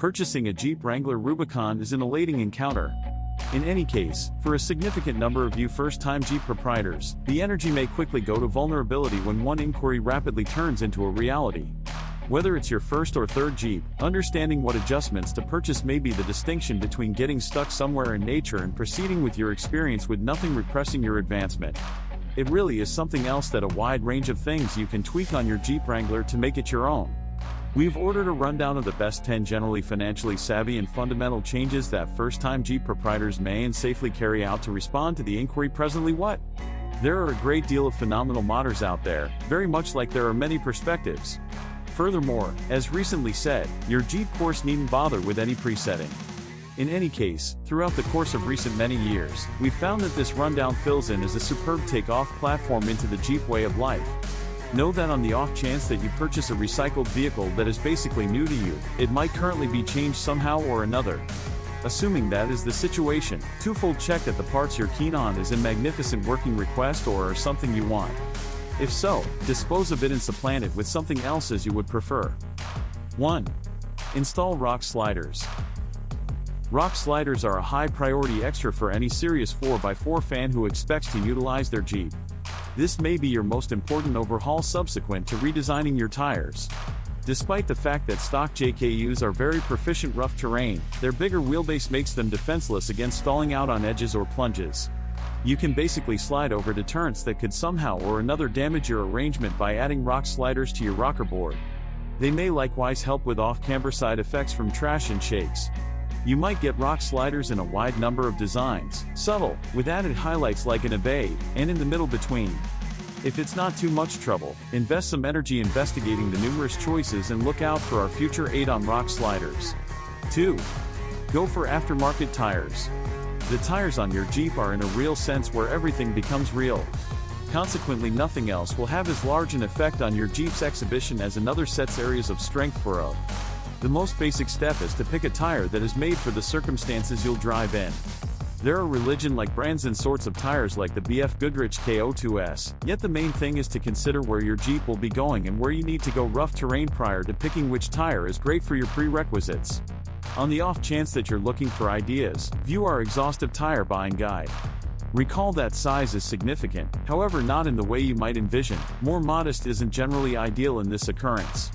Purchasing a Jeep Wrangler Rubicon is an elating encounter. In any case, for a significant number of you first-time Jeep proprietors, the energy may quickly go to vulnerability when one inquiry rapidly turns into a reality. Whether it's your first or third Jeep, understanding what adjustments to purchase may be the distinction between getting stuck somewhere in nature and proceeding with your experience with nothing repressing your advancement. It really is something else that a wide range of things you can tweak on your Jeep Wrangler to make it your own. We've ordered a rundown of the best 10 generally financially savvy and fundamental changes that first-time Jeep proprietors may and safely carry out to respond to the inquiry presently what? There are a great deal of phenomenal modders out there, very much like there are many perspectives. Furthermore, as recently said, your Jeep course needn't bother with any presetting. In any case, throughout the course of recent many years, we've found that this rundown fills in as a superb take-off platform into the Jeep way of life. Know that on the off chance that you purchase a recycled vehicle that is basically new to you, it might currently be changed somehow or another. Assuming that is the situation, twofold check that the parts you're keen on is in magnificent working request or are something you want. If so, dispose of it and supplant it with something else as you would prefer. 1. Install rock sliders. Rock sliders are a high priority extra for any serious 4x4 fan who expects to utilize their Jeep. This may be your most important overhaul subsequent to redesigning your tires. Despite the fact that stock JKUs are very proficient rough terrain, their bigger wheelbase makes them defenseless against stalling out on edges or plunges. You can basically slide over deterrents that could somehow or another damage your arrangement by adding rock sliders to your rocker board. They may likewise help with off-camber side effects from trash and shakes. You might get rock sliders in a wide number of designs, subtle, with added highlights like an evade, and in the middle between. If it's not too much trouble, invest some energy investigating the numerous choices and look out for our future aid on rock sliders. 2. Go for aftermarket tires. The tires on your Jeep are in a real sense where everything becomes real. Consequently, nothing else will have as large an effect on your Jeep's exhibition as another set's areas of strength for a. The most basic step is to pick a tire that is made for the circumstances you'll drive in. There are religion-like brands and sorts of tires like the BF Goodrich KO2S, yet the main thing is to consider where your Jeep will be going and where you need to go rough terrain prior to picking which tire is great for your prerequisites. On the off chance that you're looking for ideas, view our exhaustive tire buying guide. Recall that size is significant, however not in the way you might envision. More modest isn't generally ideal in this occurrence.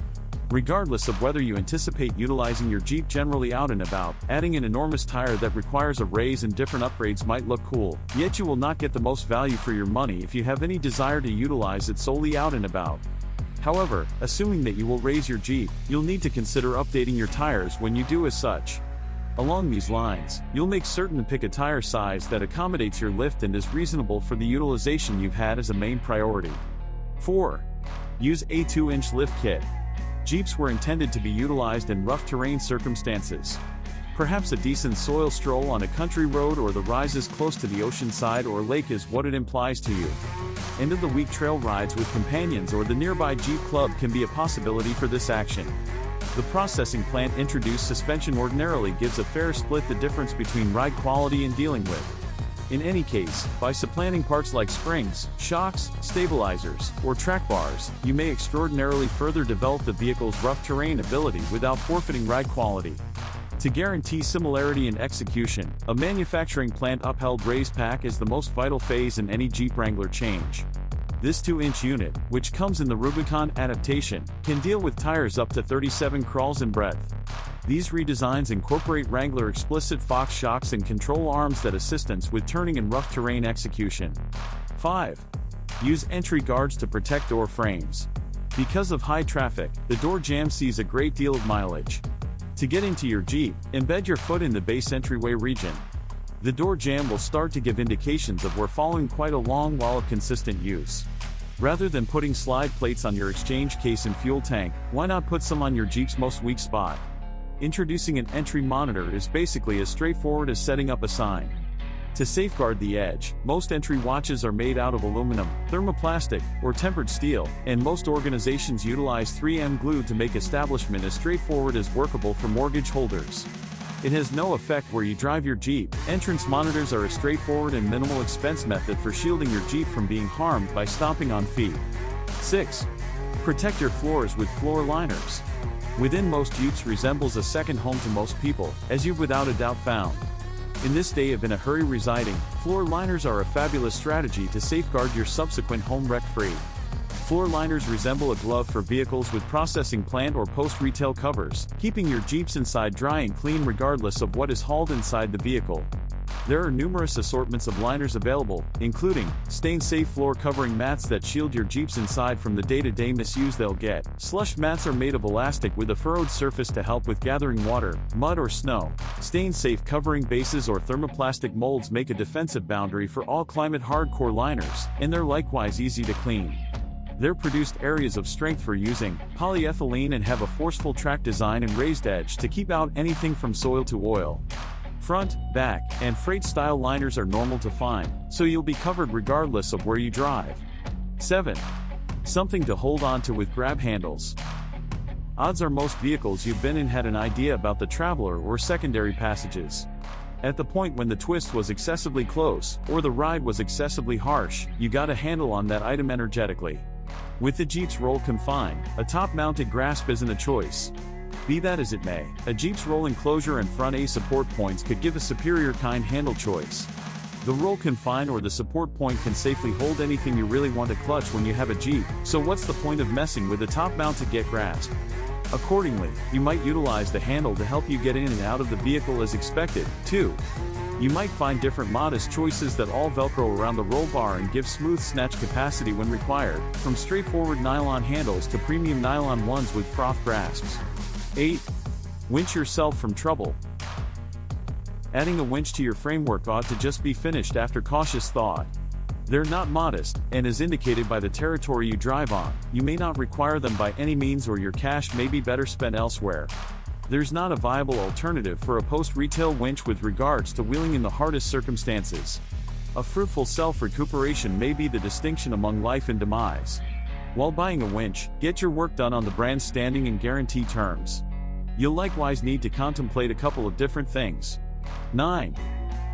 Regardless of whether you anticipate utilizing your Jeep generally out and about, adding an enormous tire that requires a raise and different upgrades might look cool, yet you will not get the most value for your money if you have any desire to utilize it solely out and about. However, assuming that you will raise your Jeep, you'll need to consider updating your tires when you do as such. Along these lines, you'll make certain to pick a tire size that accommodates your lift and is reasonable for the utilization you've had as a main priority. 4. Use a 2-inch lift kit. Jeeps were intended to be utilized in rough terrain circumstances. Perhaps a decent soil stroll on a country road or the rises close to the ocean side or lake is what it implies to you. End-of-the-week trail rides with companions or the nearby Jeep Club can be a possibility for this action. The processing plant introduced suspension ordinarily gives a fair split the difference between ride quality and dealing with. In any case, by supplanting parts like springs, shocks, stabilizers, or track bars, you may extraordinarily further develop the vehicle's rough terrain ability without forfeiting ride quality. To guarantee similarity in execution, a manufacturing plant upheld raise pack is the most vital phase in any Jeep Wrangler change. This 2-inch unit, which comes in the Rubicon adaptation, can deal with tires up to 37 crawls in breadth. These redesigns incorporate Wrangler explicit Fox shocks and control arms that assistance with turning in rough terrain execution. 5. Use entry guards to protect door frames. Because of high traffic, the door jamb sees a great deal of mileage. To get into your Jeep, embed your foot in the base entryway region. The door jamb will start to give indications of we're following quite a long while of consistent use. Rather than putting slide plates on your exchange case and fuel tank, why not put some on your Jeep's most weak spot? Introducing an entry monitor is basically as straightforward as setting up a sign. To safeguard the edge, most entry watches are made out of aluminum, thermoplastic, or tempered steel, and most organizations utilize 3M glue to make establishment as straightforward as workable for mortgage holders. It has no effect where you drive your Jeep. Entrance monitors are a straightforward and minimal expense method for shielding your Jeep from being harmed by stomping on feet. 6. Protect your floors with floor liners. Within most Jeeps resembles a second home to most people, as you've without a doubt found. In this day of in a hurry residing, floor liners are a fabulous strategy to safeguard your subsequent home wreck-free. Floor liners resemble a glove for vehicles with processing plant or post-retail covers, keeping your Jeep's inside dry and clean regardless of what is hauled inside the vehicle. There are numerous assortments of liners available, including stain-safe floor covering mats that shield your Jeep's inside from the day-to-day misuse they'll get. Slush mats are made of elastic with a furrowed surface to help with gathering water, mud or snow. Stain-safe covering bases or thermoplastic molds make a defensive boundary for all climate hardcore liners, and they're likewise easy to clean. They're produced areas of strength for using polyethylene and have a forceful track design and raised edge to keep out anything from soil to oil. Front, back, and freight-style liners are normal to find, so you'll be covered regardless of where you drive. 7. Something to hold on to with grab handles. Odds are most vehicles you've been in had an idea about the traveler or secondary passages. At the point when the twist was excessively close, or the ride was excessively harsh, you got a handle on that item energetically. With the Jeep's roll confined, a top-mounted grasp isn't a choice. Be that as it may, a Jeep's roll enclosure and front A support points could give a superior kind handle choice. The roll confine or the support point can safely hold anything you really want to clutch when you have a Jeep, so what's the point of messing with the top mount to get grasp? Accordingly, you might utilize the handle to help you get in and out of the vehicle as expected. 2. You might find different modest choices that all Velcro around the roll bar and give smooth snatch capacity when required, from straightforward nylon handles to premium nylon ones with froth grasps. 8. Winch yourself from trouble. Adding a winch to your framework ought to just be finished after cautious thought. They're not modest, and as indicated by the territory you drive on, you may not require them by any means or your cash may be better spent elsewhere. There's not a viable alternative for a post-retail winch with regards to wheeling in the hardest circumstances. A fruitful self-recuperation may be the distinction among life and demise. While buying a winch, get your work done on the brand's standing and guarantee terms. You'll likewise need to contemplate a couple of different things. 9.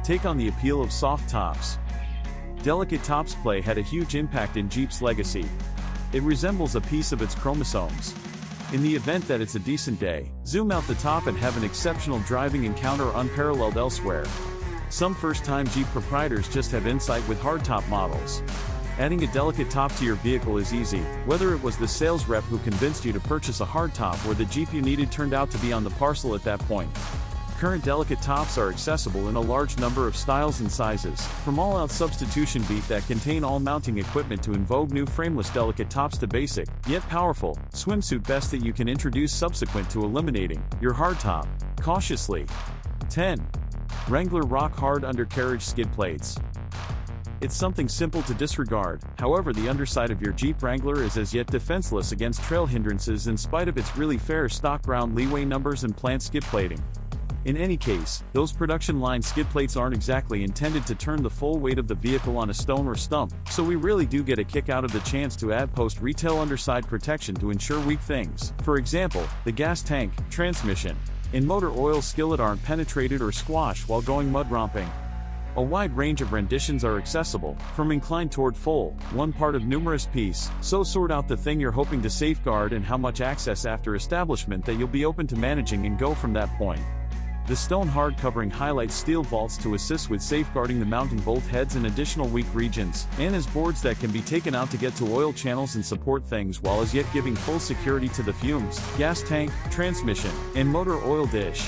Take on the appeal of soft tops. Delicate tops play had a huge impact in Jeep's legacy. It resembles a piece of its chromosomes. In the event that it's a decent day, zoom out the top and have an exceptional driving encounter unparalleled elsewhere. Some first-time Jeep proprietors just have insight with hardtop models. Adding a delicate top to your vehicle is easy, whether it was the sales rep who convinced you to purchase a hardtop or the Jeep you needed turned out to be on the parcel at that point. Current delicate tops are accessible in a large number of styles and sizes, from all-out substitution beat that contain all mounting equipment to in vogue new frameless delicate tops to basic, yet powerful, swimsuit vests that you can introduce subsequent to eliminating your hardtop, cautiously. 10. Wrangler Rock Hard Undercarriage Skid Plates. It's something simple to disregard, however the underside of your Jeep Wrangler is as yet defenseless against trail hindrances in spite of its really fair stock ground leeway numbers and plant skid plating. In any case, those production-line skid plates aren't exactly intended to turn the full weight of the vehicle on a stone or stump, so we really do get a kick out of the chance to add post-retail underside protection to ensure weak things. For example, the gas tank, transmission, and motor oil skillet aren't penetrated or squashed while going mud romping. A wide range of renditions are accessible, from inclined toward full, one part of numerous piece, so sort out the thing you're hoping to safeguard and how much access after establishment that you'll be open to managing and go from that point. The stone hard covering highlights steel vaults to assist with safeguarding the mounting bolt heads and additional weak regions, and as boards that can be taken out to get to oil channels and support things while as yet giving full security to the fumes, gas tank, transmission, and motor oil dish.